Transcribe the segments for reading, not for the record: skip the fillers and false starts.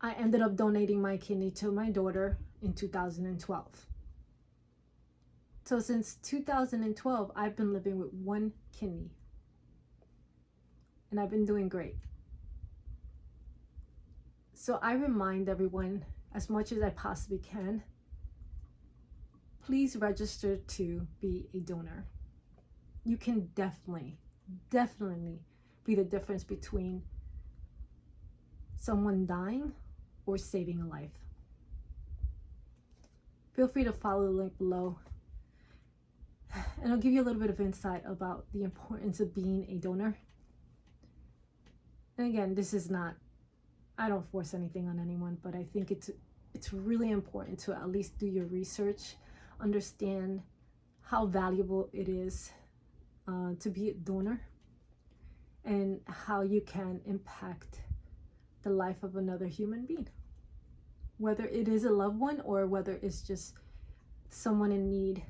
I ended up donating my kidney to my daughter in 2012. So since 2012, I've been living with one kidney, and I've been doing great. So I remind everyone, as much as I possibly can, please register to be a donor. You can definitely be the difference between someone dying or saving a life. Feel free to follow the link below, and I'll give you a little bit of insight about the importance of being a donor. And again, this is not, I don't force anything on anyone, but I think it's really important to at least do your research, understand how valuable it is to be a donor, and how you can impact the life of another human being, whether it is a loved one or whether it's just someone in need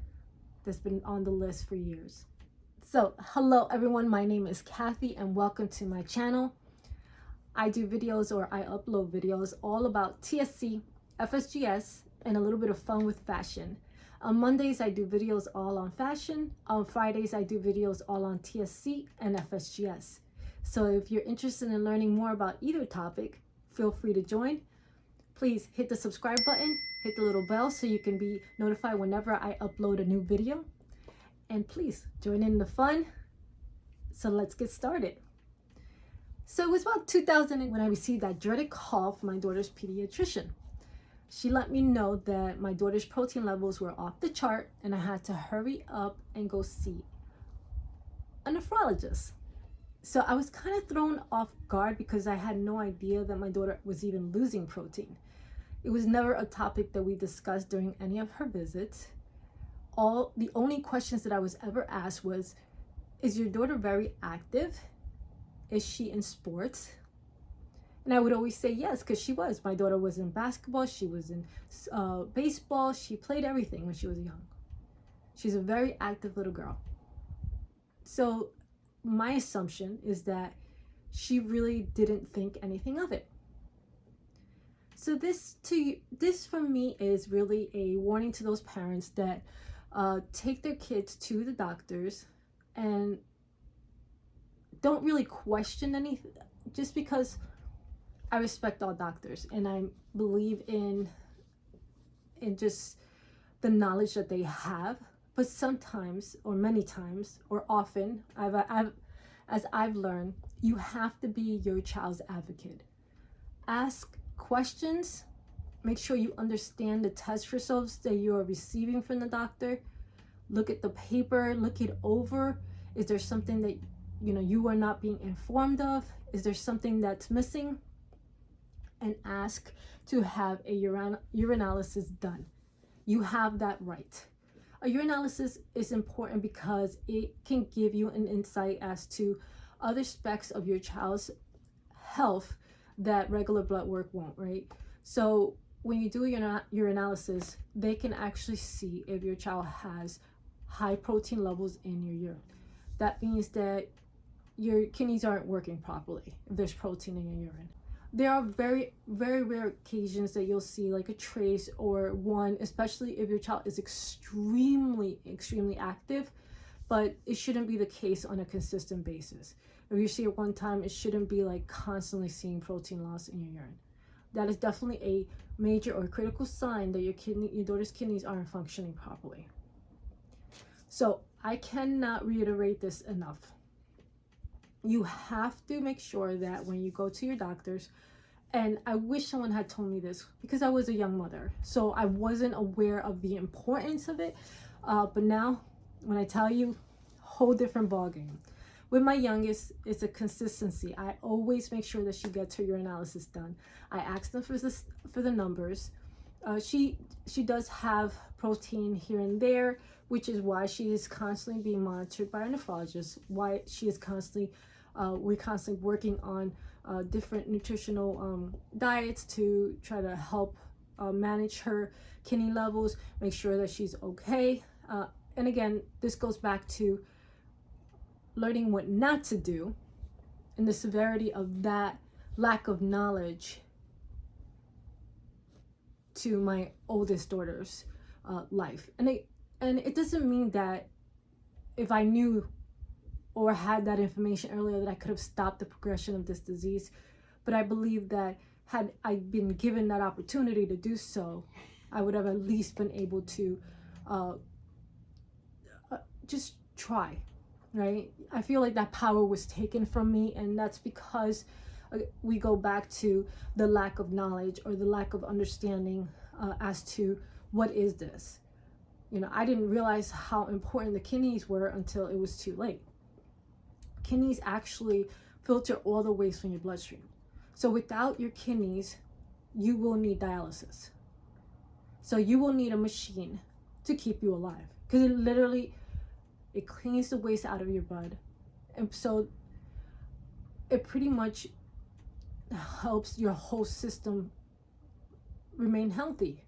that's been on the list for years. So hello everyone, my name is Kathy and welcome to my channel. I do videos, or I upload videos all about TSC, FSGS, and a little bit of fun with fashion. On Mondays, I do videos all on fashion. On Fridays, I do videos all on TSC and FSGS. So if you're interested in learning more about either topic, feel free to join. Please hit the subscribe button, hit the little bell so you can be notified whenever I upload a new video. And please join in the fun. So let's get started. So it was about 2000 when I received that dreaded call from my daughter's pediatrician. She let me know that my daughter's protein levels were off the chart and I had to hurry up and go see a nephrologist. So I was kind of thrown off guard because I had no idea that my daughter was even losing protein. It was never a topic that we discussed during any of her visits. The only questions that I was ever asked was, is your daughter very active? Is she in sports? And I would always say yes, because she was. My daughter was in basketball, she was in baseball, she played everything when she was young. She's a very active little girl. So my assumption is that she really didn't think anything of it. So this for me is really a warning to those parents that take their kids to the doctors and don't really question anything, just because I respect all doctors and I believe in just the knowledge that they have. But sometimes, or many times, or often, as I've learned, you have to be your child's advocate. Ask questions. Make sure you understand the test results that you are receiving from the doctor. Look at the paper. Look it over. Is there something that you are not being informed of? Is there something that's missing? And ask to have a urinalysis done. You have that right. A urinalysis is important because it can give you an insight as to other aspects of your child's health that regular blood work won't, right? So when you do a urinalysis, they can actually see if your child has high protein levels in your urine. That means that your kidneys aren't working properly if there's protein in your urine. There are very, very rare occasions that you'll see like a trace or one, especially if your child is extremely active, but it shouldn't be the case on a consistent basis. If you see it one time, it shouldn't be like constantly seeing protein loss in your urine. That is definitely a major or critical sign that your daughter's kidneys aren't functioning properly. So I cannot reiterate this enough. You have to make sure that when you go to your doctors, and I wish someone had told me this because I was a young mother, so I wasn't aware of the importance of it. But now, when I tell you, whole different ballgame. With my youngest, it's a consistency. I always make sure that she gets her urinalysis done. I ask them for the numbers. She does have protein here and there, which is why she is constantly being monitored by a nephrologist. Why she is constantly we're constantly working on different nutritional diets to try to help manage her kidney levels, make sure that she's okay. And again, this goes back to learning what not to do and the severity of that lack of knowledge to my oldest daughter's life. And it doesn't mean that if I knew or had that information earlier that I could have stopped the progression of this disease. But I believe that had I been given that opportunity to do so, I would have at least been able to just try, right? I feel like that power was taken from me, and that's because we go back to the lack of knowledge or the lack of understanding as to what is this. You know, I didn't realize how important the kidneys were until it was too late. Kidneys actually filter all the waste from your bloodstream. So without your kidneys, you will need dialysis. So you will need a machine to keep you alive, because it cleans the waste out of your blood. And so it pretty much helps your whole system remain healthy.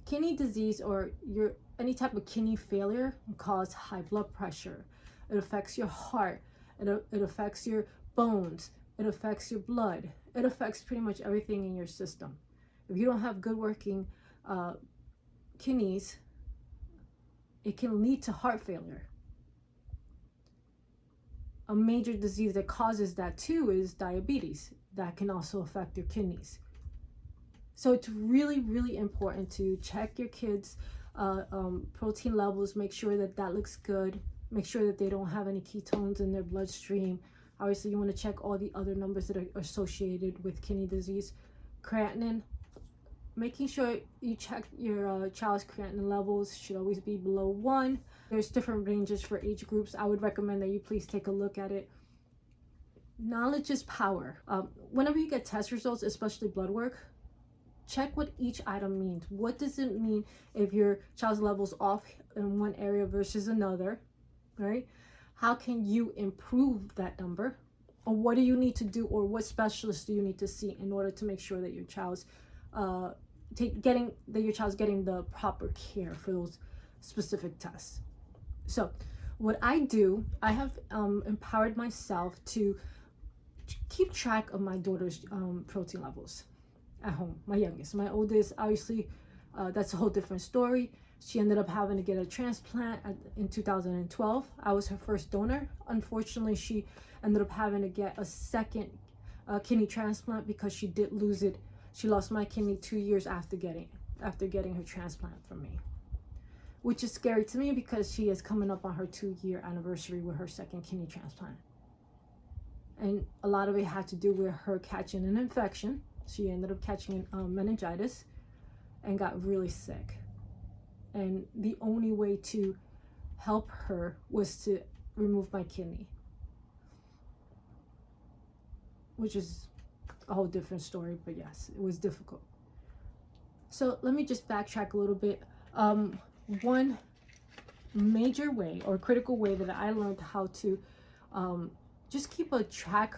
Kidney disease or any type of kidney failure can cause high blood pressure. It affects your heart. It affects your bones. It affects your blood. It affects pretty much everything in your system. If you don't have good working kidneys, it can lead to heart failure. A major disease that causes that too is diabetes. That can also affect your kidneys. So it's really, really important to check your kids' protein levels, make sure that looks good, make sure that they don't have any ketones in their bloodstream. Obviously, you want to check all the other numbers that are associated with kidney disease. Creatinine, making sure you check your child's creatinine levels should always be below 1. There's different ranges for age groups. I would recommend that you please take a look at it. Knowledge is power. Whenever you get test results, especially blood work, check what each item means. What does it mean if your child's level's off in one area versus another, right? How can you improve that number? Or what do you need to do, or what specialist do you need to see in order to make sure that your child's getting the proper care for those specific tests? So what I do, I have empowered myself to keep track of my daughter's protein levels at home. My youngest. My oldest, obviously, that's a whole different story. She ended up having to get a transplant in 2012. I was her first donor. Unfortunately, she ended up having to get a second kidney transplant because she did lose it. She lost my kidney 2 years after getting her transplant from me, which is scary to me because she is coming up on her 2-year anniversary with her second kidney transplant. And a lot of it had to do with her catching an infection. She ended up catching meningitis and got really sick. And the only way to help her was to remove my kidney, which is a whole different story, but yes, it was difficult. So let me just backtrack a little bit. One major way or critical way that I learned how to just keep track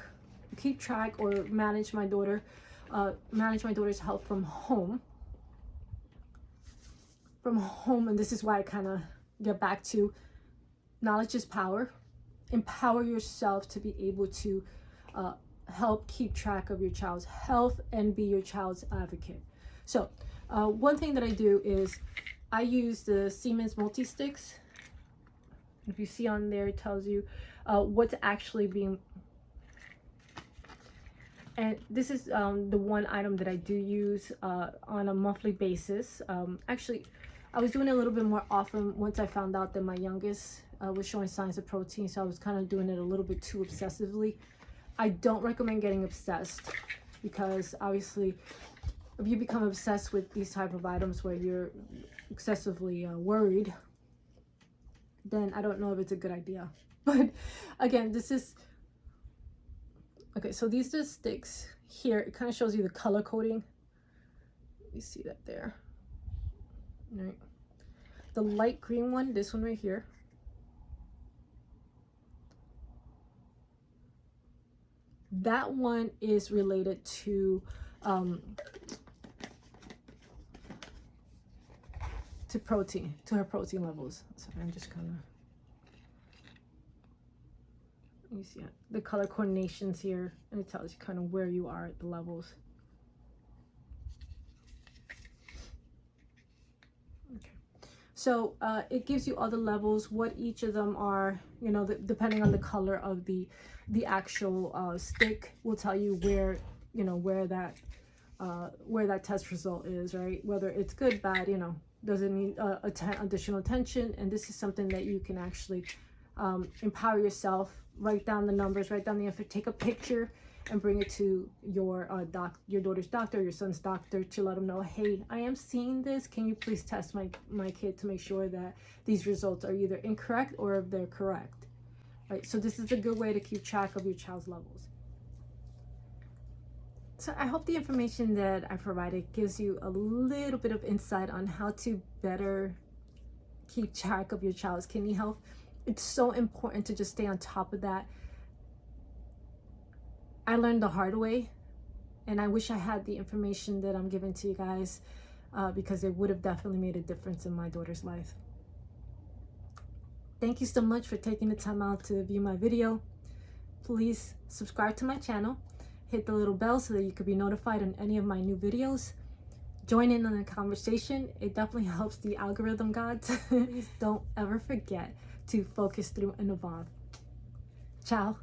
or manage my daughter's health from home, and this is why I kind of get back to knowledge is power. Empower yourself to be able to help keep track of your child's health and be your child's advocate. So one thing that I do is I use the Siemens multi-sticks. If you see on there, it tells you what's actually being, and this is the one item that I do use on a monthly basis. Actually, I was doing it a little bit more often once I found out that my youngest was showing signs of protein, so I was kind of doing it a little bit too obsessively. I don't recommend getting obsessed, because obviously if you become obsessed with these type of items where you're excessively worried, then I don't know if it's a good idea. But again, this is okay. So these are the sticks here. It kind of shows you the color coding. You see that there. All right. The light green one, this one right here, that one is related to protein, to her protein levels. So I'm just kind of, you see the color coordinations here, and it tells you kind of where you are at the levels. So it gives you all the levels, what each of them are, you know, depending on the color of the actual stick will tell you where, you know, where that test result is, right? Whether it's good, bad, you know, does it need additional attention? And this is something that you can actually empower yourself, write down the numbers, write down the info, take a picture and bring it to your your daughter's doctor, your son's doctor, to let them know, hey, I am seeing this. Can you please test my kid to make sure that these results are either incorrect or if they're correct, right? So this is a good way to keep track of your child's levels. So I hope the information that I provided gives you a little bit of insight on how to better keep track of your child's kidney health. It's so important to just stay on top of that. I learned the hard way, and I wish I had the information that I'm giving to you guys because it would have definitely made a difference in my daughter's life. Thank you so much for taking the time out to view my video. Please subscribe to my channel. Hit the little bell so that you could be notified on any of my new videos. Join in on the conversation. It definitely helps the algorithm gods. Please don't ever forget to focus through and evolve. Ciao.